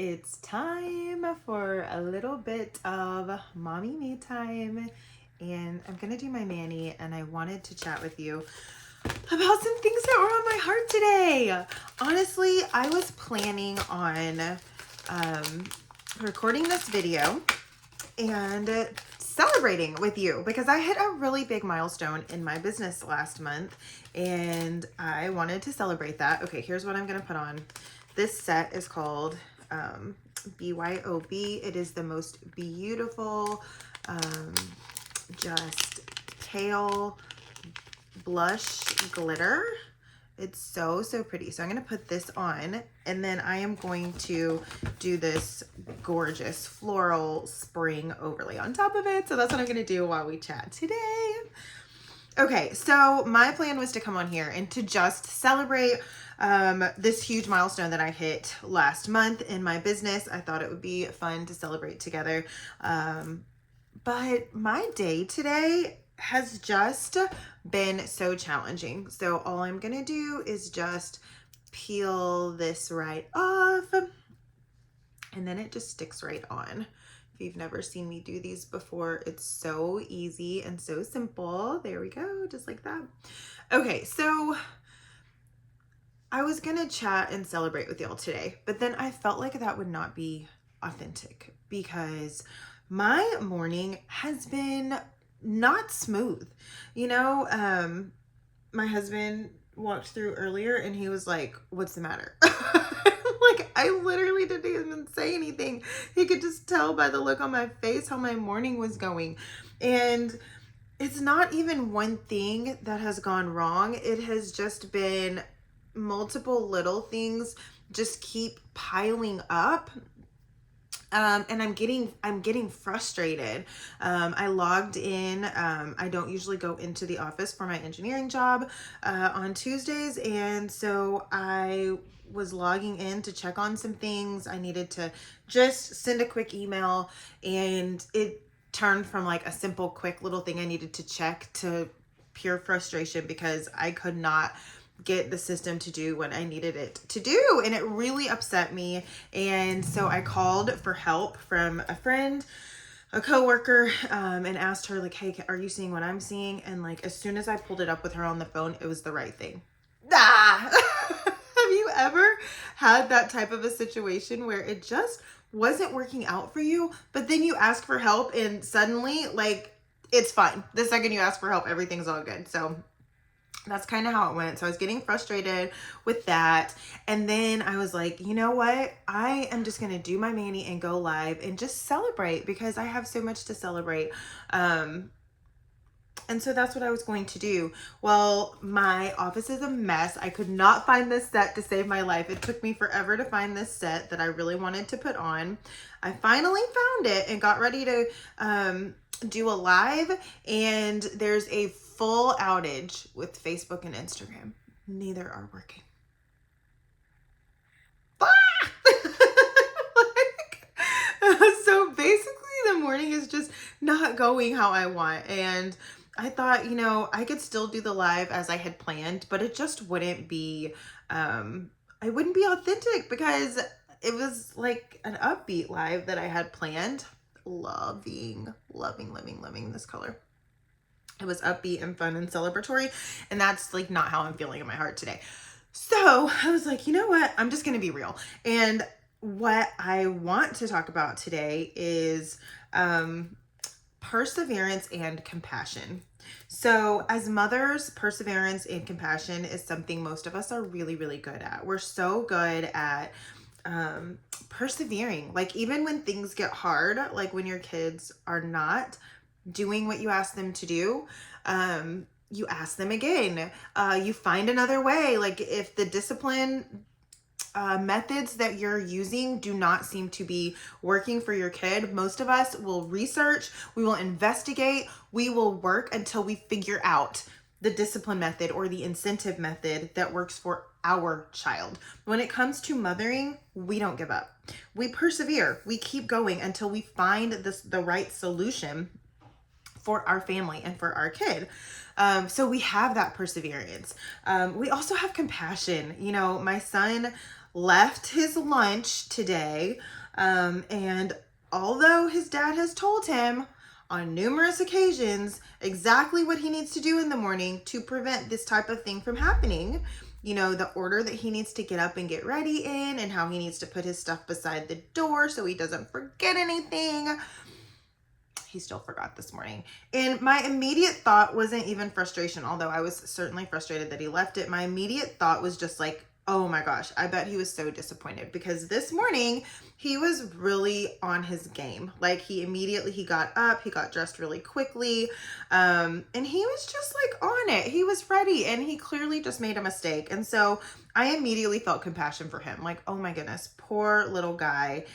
It's time for a little bit of mommy me time, and I'm gonna do my mani, and I wanted to chat with you about some things that were on my heart today. Honestly, I was planning on recording this video and celebrating with you because I hit a really big milestone in my business last month and I wanted to celebrate that. Okay, here's what I'm gonna put on. This set is called BYOB. It is the most beautiful, just pale blush glitter. It's so pretty. So I'm going to put this on, and then I am going to do this gorgeous floral spring overlay on top of it. So that's what I'm going to do while we chat today. Okay, so my plan was to come on here and to just celebrate this huge milestone that I hit last month in my business. I thought it would be fun to celebrate together. But my day today has just been so challenging. So all I'm gonna do is just peel this right off, and then it just sticks right on. If you've never seen me do these before, it's so easy and so simple. There we go, just like that. Okay, so I was gonna chat and celebrate with y'all today, but then I felt like that would not be authentic because my morning has been not smooth. My husband walked through earlier and he was like, "What's the matter?" Like, I literally didn't even say anything. He could just tell by the look on my face how my morning was going. And it's not even one thing that has gone wrong. It has just been multiple little things just keep piling up. And I'm getting frustrated. I logged in. I don't usually go into the office for my engineering job on Tuesdays, and so I was logging in to check on some things. I needed to just send a quick email, and it turned from like a simple, quick little thing I needed to check to pure frustration because I could not get the system to do what I needed it to do, and it really upset me. And so I called for help from a friend, a coworker, and asked her like, "Hey, are you seeing what I'm seeing?" And like, as soon as I pulled it up with her on the phone, it was the right thing. Have you ever had that type of a situation where it just wasn't working out for you, but then you ask for help and suddenly like it's fine? The second you ask for help, everything's all good. So that's kind of how it went. So I was getting frustrated with that. And then I was like, you know what? I am just going to do my mani and go live and just celebrate because I have so much to celebrate. And so that's what I was going to do. Well, my office is a mess. I could not find this set to save my life. It took me forever to find this set that I really wanted to put on. I finally found it and got ready to do a live, and there's a full outage with Facebook and Instagram. Neither are working. So basically the morning is just not going how I want. And I thought, I could still do the live as I had planned, but it just wouldn't be, I wouldn't be authentic because it was like an upbeat live that I had planned. Loving this color. It was upbeat and fun and celebratory, and that's like not how I'm feeling in my heart today. So I was like, you know what? I'm just going to be real. And what I want to talk about today is perseverance and compassion. So as mothers, perseverance and compassion is something most of us are really, really good at. We're so good at persevering. Like even when things get hard, like when your kids are not doing what you ask them to do, you ask them again. You find another way. Like if the discipline methods that you're using do not seem to be working for your kid, most of us will research, we will investigate, we will work until we figure out the discipline method or the incentive method that works for our child. When it comes to mothering, we don't give up. We persevere. We keep going until we find the right solution for our family and for our kid. So we have that perseverance. We also have compassion. My son left his lunch today. And although his dad has told him on numerous occasions exactly what he needs to do in the morning to prevent this type of thing from happening, you know, the order that he needs to get up and get ready in, and how he needs to put his stuff beside the door so he doesn't forget anything, he still forgot this morning. And my immediate thought wasn't even frustration, although I was certainly frustrated that he left it. My immediate thought was just like, oh my gosh, I bet he was so disappointed, because this morning he was really on his game. Like he got up, he got dressed really quickly, and he was just like on it. He was ready, and he clearly just made a mistake. And so I immediately felt compassion for him. Like, oh my goodness, poor little guy.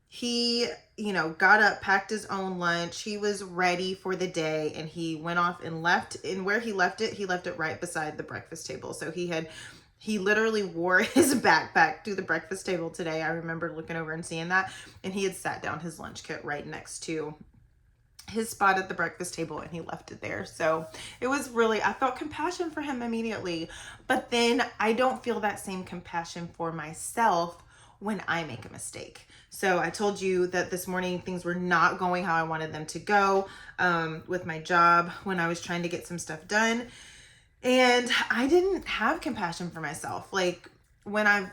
He, you know, got up, packed his own lunch. He was ready for the day, and he went off and left. And where he left it right beside the breakfast table. So he literally wore his backpack to the breakfast table today. I remember looking over and seeing that, and he had sat down his lunch kit right next to his spot at the breakfast table, and he left it there. So it was really, I felt compassion for him immediately, but then I don't feel that same compassion for myself when I make a mistake. So I told you that this morning things were not going how I wanted them to go with my job when I was trying to get some stuff done. And I didn't have compassion for myself. Like when I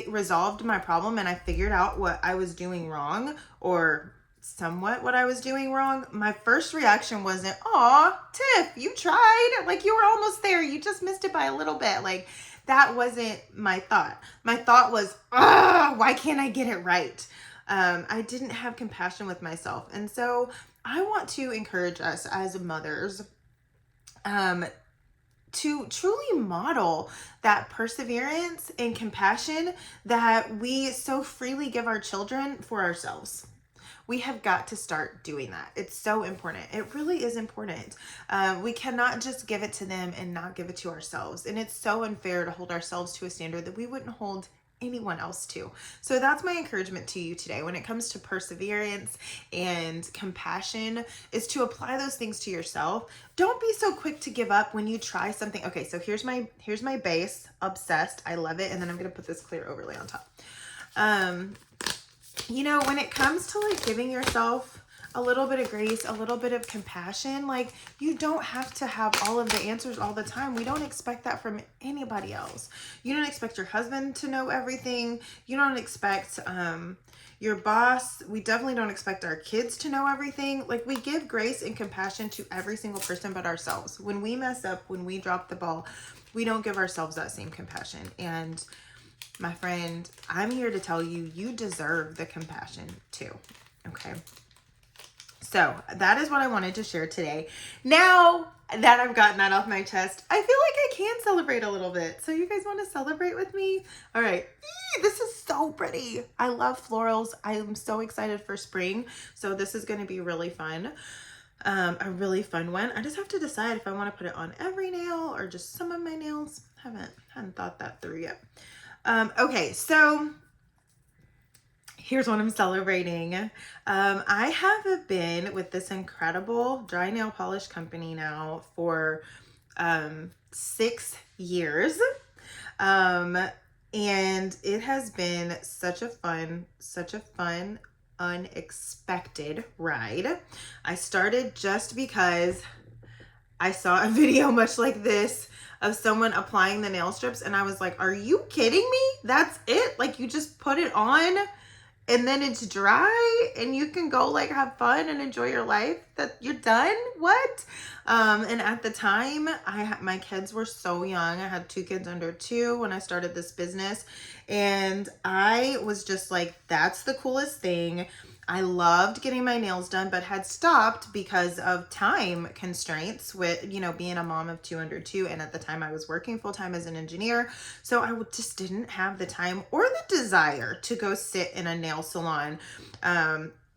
resolved my problem and I figured out what I was doing wrong, or somewhat what I was doing wrong, my first reaction wasn't, "Aw, Tiff, you tried. Like you were almost there. You just missed it by a little bit." Like that wasn't my thought. My thought was, why can't I get it right? I didn't have compassion with myself. And so I want to encourage us as mothers to truly model that perseverance and compassion that we so freely give our children for ourselves. We have got to start doing that. It's so important. It really is important. We cannot just give it to them and not give it to ourselves. And it's so unfair to hold ourselves to a standard that we wouldn't hold anyone else to. So that's my encouragement to you today when it comes to perseverance and compassion, is to apply those things to yourself. Don't be so quick to give up when you try something. Okay, so here's my base, obsessed. I love it. And then I'm going to put this clear overlay on top. You know, when it comes to like giving yourself a little bit of grace, a little bit of compassion, like you don't have to have all of the answers all the time. We don't expect that from anybody else. You don't expect your husband to know everything. You don't expect your boss. We definitely don't expect our kids to know everything. Like we give grace and compassion to every single person but ourselves. When we mess up, when we drop the ball, we don't give ourselves that same compassion. And my friend, I'm here to tell you, you deserve the compassion too. Okay. So that is what I wanted to share today. Now that I've gotten that off my chest, I feel like I can celebrate a little bit. So you guys want to celebrate with me? All right. This is so pretty. I love florals. I am so excited for spring. So this is going to be really fun. A really fun one. I just have to decide if I want to put it on every nail or just some of my nails. Haven't thought that through yet. Okay, so here's what I'm celebrating. I have been with this incredible dry nail polish company now for 6 years. And it has been such a fun, unexpected ride. I started just because I saw a video much like this of someone applying the nail strips, and I was like, are you kidding me? That's it? Like you just put it on and then it's dry and you can go like have fun and enjoy your life, that you're done? What? And at the time my kids were so young. I had 2 kids under 2 when I started this business, and I was just like, that's the coolest thing. I loved getting my nails done, but had stopped because of time constraints with, you know, being a mom of 2 under 2. And at the time I was working full time as an engineer. So I just didn't have the time or the desire to go sit in a nail salon,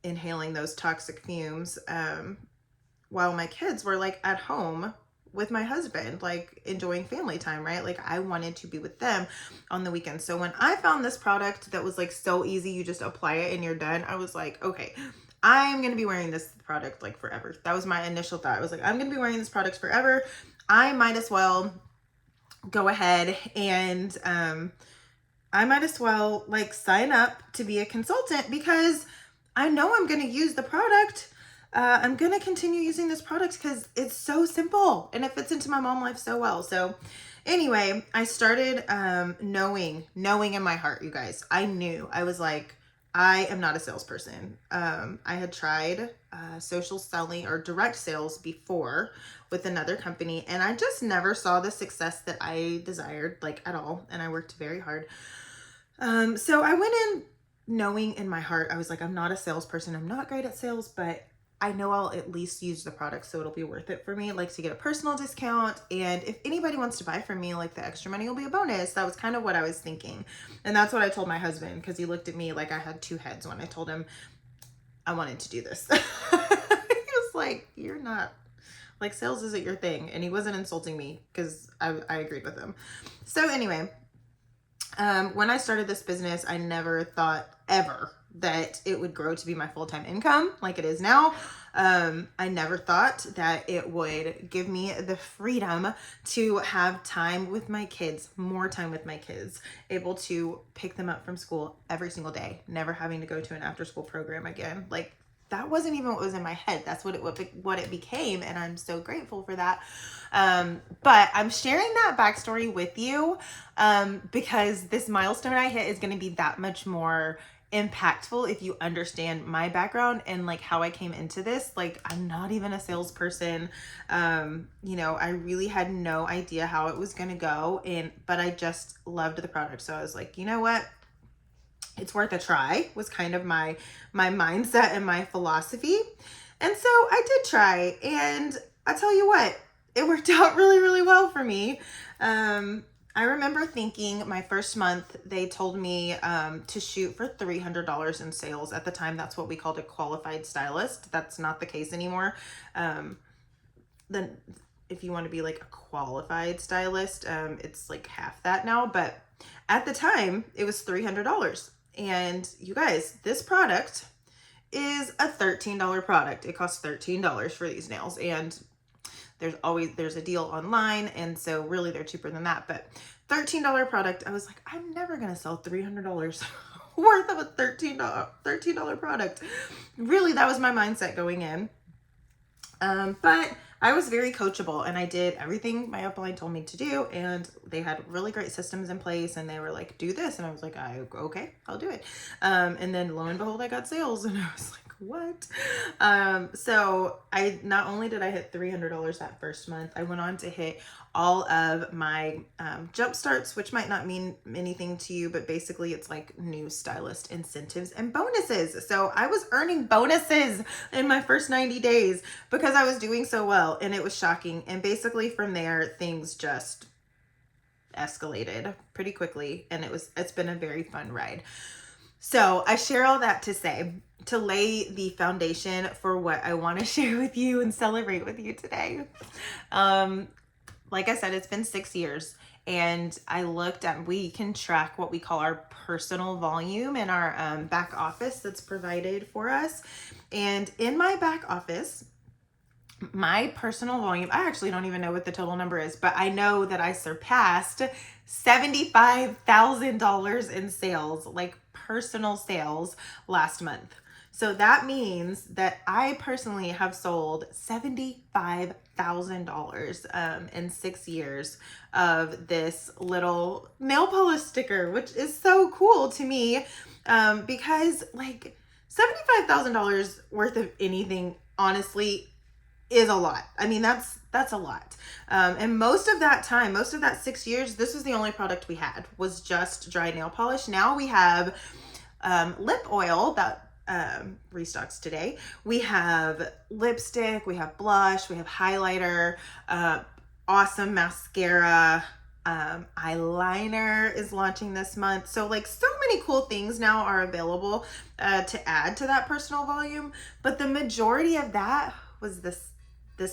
inhaling those toxic fumes, while my kids were like at home with my husband, like enjoying family time, right? Like I wanted to be with them on the weekends. So when I found this product that was like so easy, you just apply it and you're done, I was like, okay, I'm going to be wearing this product like forever. That was my initial thought. I was like, I'm going to be wearing this product forever. I might as well go ahead and I might as well like sign up to be a consultant because I know I'm going to use the product. I'm going to continue using this product because it's so simple and it fits into my mom life so well. So anyway, I started knowing in my heart, you guys. I knew. I was like, I am not a salesperson. I had tried social selling or direct sales before with another company, and I just never saw the success that I desired, like at all. And I worked very hard. So I went in knowing in my heart, I was like, I'm not a salesperson. I'm not great at sales, but I know I'll at least use the product, so it'll be worth it for me, like to get a personal discount. And if anybody wants to buy from me, like the extra money will be a bonus. That was kind of what I was thinking. And that's what I told my husband, because he looked at me like I had two heads when I told him I wanted to do this. He was like, you're not, like, sales isn't your thing. And he wasn't insulting me because I agreed with him. So anyway, when I started this business, I never thought ever that it would grow to be my full-time income like it is now. I never thought that it would give me the freedom to have time with my kids, more time with my kids, able to pick them up from school every single day, never having to go to an after-school program again. Like, that wasn't even what was in my head. That's what it became, and I'm so grateful for that. But I'm sharing that backstory with you because this milestone I hit is going to be that much more impactful if you understand my background and like how I came into this. Like, I'm not even a salesperson. I really had no idea how it was going to go, but I just loved the product. So I was like, you know what? It's worth a try, was kind of my mindset and my philosophy. And so I did try, and I tell you what, it worked out really, really well for me. I remember thinking my first month, they told me to shoot for $300 in sales. At the time, that's what we called a qualified stylist. That's not the case anymore. Then if you want to be like a qualified stylist, it's like half that now. But at the time, it was $300. And you guys, this product is a $13 product. It costs $13 for these nails. And there's a deal online. And so really they're cheaper than that. But $13 product, I was like, I'm never going to sell $300 worth of a $13 product. Really, that was my mindset going in. But I was very coachable, and I did everything my upline told me to do, and they had really great systems in place, and they were like, do this. And I was like, okay, I'll do it. And then lo and behold, I got sales, and I was like, what? So not only did I hit $300 that first month, I went on to hit all of my jump starts, which might not mean anything to you, but basically it's like new stylist incentives and bonuses. So I was earning bonuses in my first 90 days because I was doing so well, and it was shocking. And basically from there, things just escalated pretty quickly, and it's been a very fun ride. So I share all that to say, to lay the foundation for what I want to share with you and celebrate with you today. Like I said, it's been 6 years, and we can track what we call our personal volume in our back office that's provided for us. And in my back office, my personal volume, I actually don't even know what the total number is, but I know that I surpassed $75,000 in sales, like personal sales, last month. So that means that I personally have sold $75,000 in 6 years of this little nail polish sticker, which is so cool to me because like $75,000 worth of anything, honestly, is a lot. I mean, that's a lot. And most of that 6 years, this was the only product we had, was just dry nail polish. Now we have lip oil that restocks today. We have lipstick, we have blush, we have highlighter, awesome mascara, eyeliner is launching this month. So like so many cool things now are available to add to that personal volume. But the majority of that was this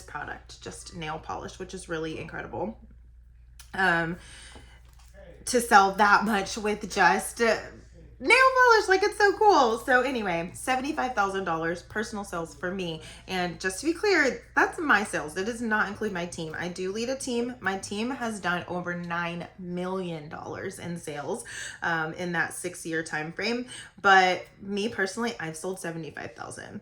product, just nail polish, which is really incredible. To sell that much with just nail polish, like it's so cool. So anyway, $75,000 personal sales for me. And just to be clear, that's my sales. That does not include my team. I do lead a team. My team has done over $9 million in sales in that 6-year time frame. But me personally, I've sold 75,000.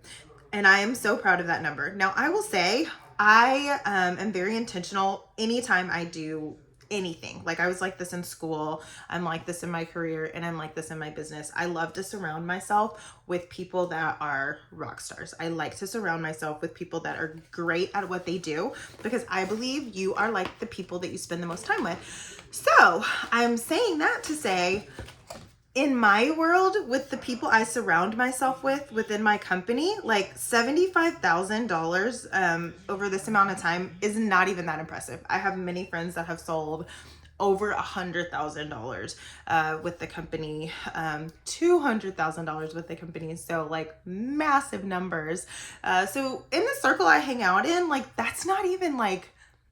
And I am so proud of that number. Now, I will say I am very intentional anytime I do anything. Like I was like this in school, I'm like this in my career, and I'm like this in my business. I love to surround myself with people that are rock stars. I like to surround myself with people that are great at what they do because I believe you are like the people that you spend the most time with. So I'm saying that to say, in my world, with the people I surround myself with within my company, like $75,000 over this amount of time is not even that impressive. I have many friends that have sold over $100,000 with the company, $200,000 with the company. So like massive numbers. So in the circle I hang out in, like that's not even like,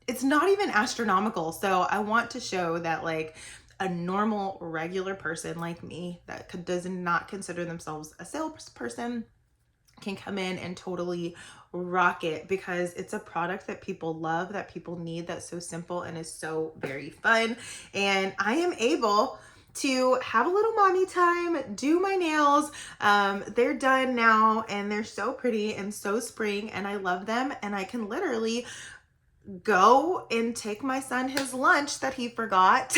it's not even astronomical. So I want to show that like a normal, regular person like me that does not consider themselves a salesperson can come in and totally rock it because it's a product that people love, that people need, that's so simple and is so very fun. And I am able to have a little mommy time, do my nails. They're done now and they're so pretty and so spring and I love them. And I can literally go and take my son his lunch that he forgot.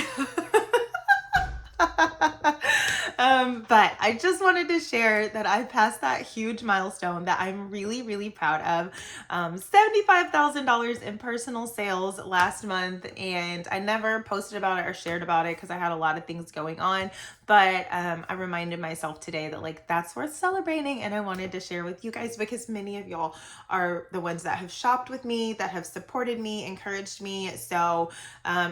But I just wanted to share that I passed that huge milestone that I'm really, really proud of. $75,000 in personal sales last month, and I never posted about it or shared about it because I had a lot of things going on. But I reminded myself today that like that's worth celebrating, and I wanted to share with you guys because many of y'all are the ones that have shopped with me, that have supported me, encouraged me. So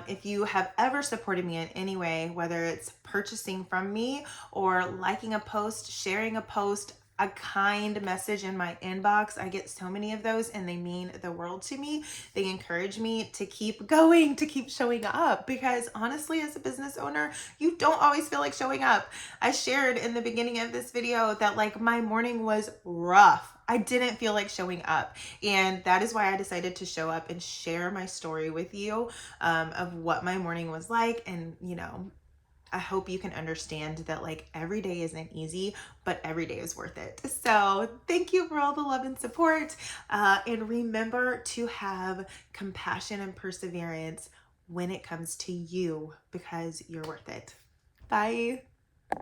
if you have ever supported me in any way, whether it's purchasing from me or liking a post, sharing a post, a kind message in my inbox. I get so many of those and they mean the world to me. They encourage me to keep going, to keep showing up because honestly, as a business owner, you don't always feel like showing up. I shared in the beginning of this video that like my morning was rough. I didn't feel like showing up. And that is why I decided to show up and share my story with you of what my morning was like. And, you know, I hope you can understand that like every day isn't easy, but every day is worth it. So thank you for all the love and support. And remember to have compassion and perseverance when it comes to you because you're worth it. Bye.